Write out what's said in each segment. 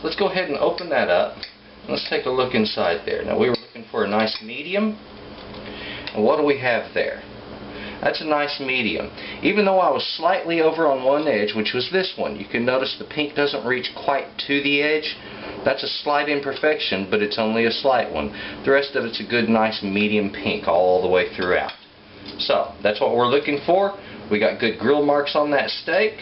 let's go ahead and open that up. Let's take a look inside there. Now we were looking for a nice medium. And what do we have there? That's a nice medium. Even though I was slightly over on one edge, which was this one, you can notice the pink doesn't reach quite to the edge. That's a slight imperfection, but it's only a slight one. The rest of it's a good, nice medium pink all the way throughout. So, that's what we're looking for. We got good grill marks on that steak.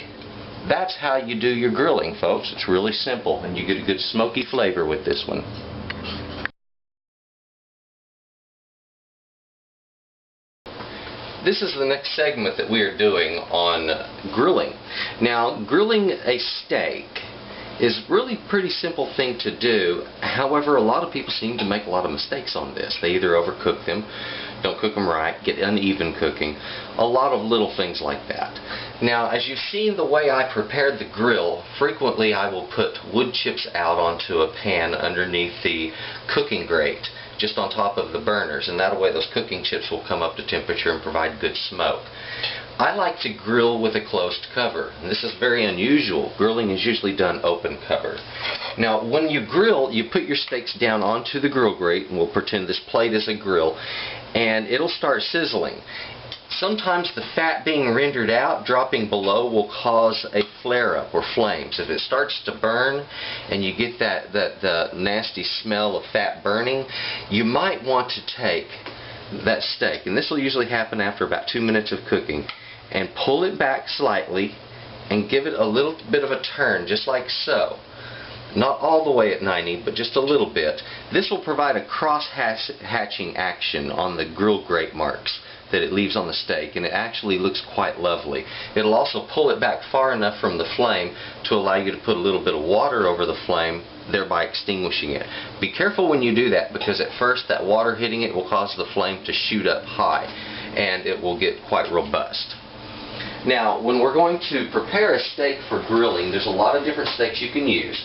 That's how you do your grilling, folks. It's really simple, and you get a good smoky flavor with this one. This is the next segment that we are doing on grilling. Now, grilling a steak is really a pretty simple thing to do. However, a lot of people seem to make a lot of mistakes on this. They either overcook them, don't cook them right, get uneven cooking, a lot of little things like that. Now, as you've seen the way I prepared the grill, frequently I will put wood chips out onto a pan underneath the cooking grate, just on top of the burners, and that way those cooking chips will come up to temperature and provide good smoke. I like to grill with a closed cover, and this is very unusual. Grilling is usually done open cover. Now, when you grill, you put your steaks down onto the grill grate, and we'll pretend this plate is a grill, and it'll start sizzling. Sometimes the fat being rendered out, dropping below, will cause a flare-up or flames. If it starts to burn and you get that nasty smell of fat burning, you might want to take that steak, and this will usually happen after about 2 minutes of cooking, and pull it back slightly and give it a little bit of a turn, just like so. Not all the way at 90, but just a little bit. This will provide a cross-hatching action on the grill grate marks that it leaves on the steak, and it actually looks quite lovely. It'll also pull it back far enough from the flame to allow you to put a little bit of water over the flame, thereby extinguishing it. Be careful when you do that, because at first that water hitting it will cause the flame to shoot up high, and it will get quite robust. Now, when we're going to prepare a steak for grilling, there's a lot of different steaks you can use.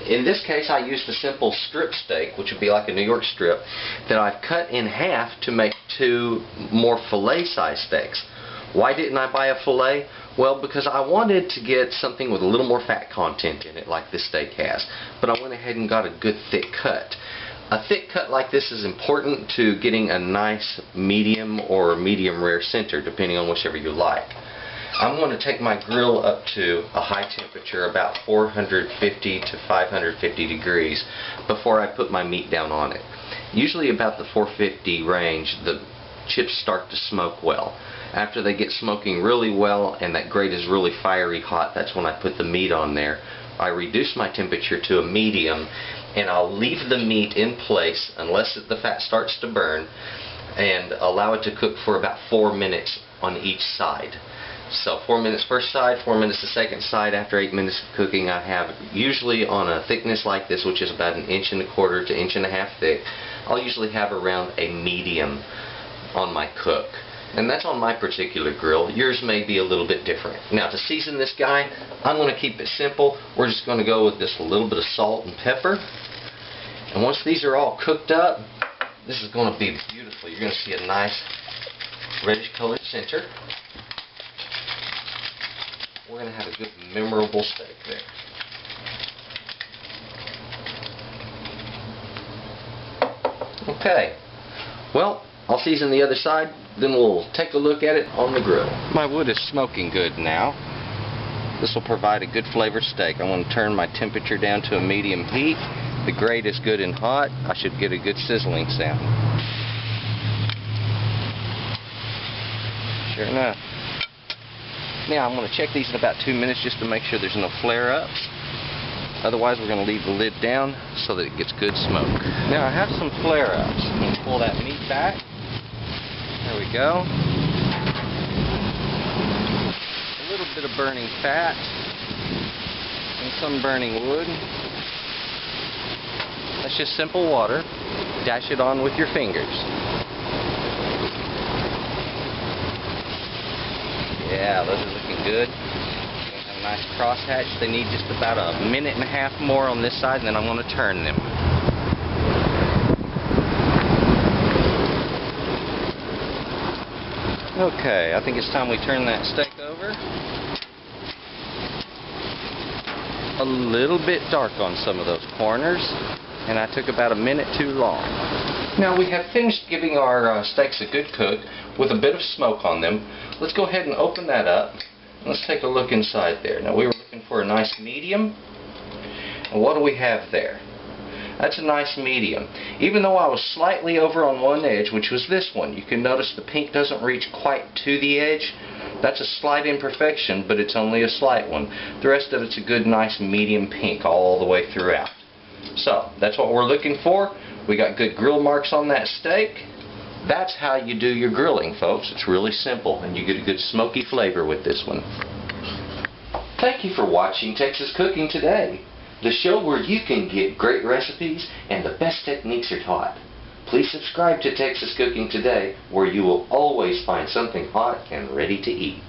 In this case, I used a simple strip steak, which would be like a New York strip, that I've cut in half to make 2 more fillet-sized steaks. Why didn't I buy a fillet? Well, because I wanted to get something with a little more fat content in it, like this steak has. But I went ahead and got a good thick cut. A thick cut like this is important to getting a nice medium or medium rare center, depending on whichever you like. I'm going to take my grill up to a high temperature, about 450 to 550 degrees, before I put my meat down on it. Usually about the 450 range, the chips start to smoke well. After they get smoking really well and that grate is really fiery hot, that's when I put the meat on there. I reduce my temperature to a medium, and I'll leave the meat in place unless the fat starts to burn, and allow it to cook for about 4 minutes on each side. So 4 minutes first side, 4 minutes the second side. After 8 minutes of cooking, I have, usually on a thickness like this, which is about 1.25 inches to 1.5 inches thick, I'll usually have around a medium on my cook. And that's on my particular grill. Yours may be a little bit different. Now, to season this guy, I'm going to keep it simple. We're just going to go with just a little bit of salt and pepper. And once these are all cooked up, this is going to be beautiful. You're going to see a nice reddish colored center. We're going to have a good, memorable steak there. Okay. Well, I'll season the other side, then we'll take a look at it on the grill. My wood is smoking good now. This will provide a good flavored steak. I want to turn my temperature down to a medium heat. The grate is good and hot. I should get a good sizzling sound. Sure enough. Now I'm going to check these in about 2 minutes just to make sure there's no flare-ups. Otherwise we're going to leave the lid down so that it gets good smoke. Now I have some flare-ups. I'm going to pull that meat back. There we go. A little bit of burning fat and some burning wood. That's just simple water. Dash it on with your fingers. Yeah, those are looking good. Have a nice crosshatch. They need just about 1.5 minutes more on this side, and then I'm going to turn them. Okay, I think it's time we turn that steak over. a little bit dark on some of those corners, and I took about a minute too long. Now we have finished giving our steaks a good cook with a bit of smoke on them. Let's go ahead and open that up. Let's take a look inside there. Now we were looking for a nice medium, and what do we have there? That's a nice medium. Even though I was slightly over on one edge, which was this one, you can notice the pink doesn't reach quite to the edge. That's a slight imperfection, but it's only a slight one. The rest of it's a good, nice medium pink all the way throughout. So, that's what we're looking for. We got good grill marks on that steak. That's how you do your grilling, folks. It's really simple, and you get a good smoky flavor with this one. Thank you for watching Texas Cooking Today, the show where you can get great recipes and the best techniques are taught. Please subscribe to Texas Cooking Today, where you will always find something hot and ready to eat.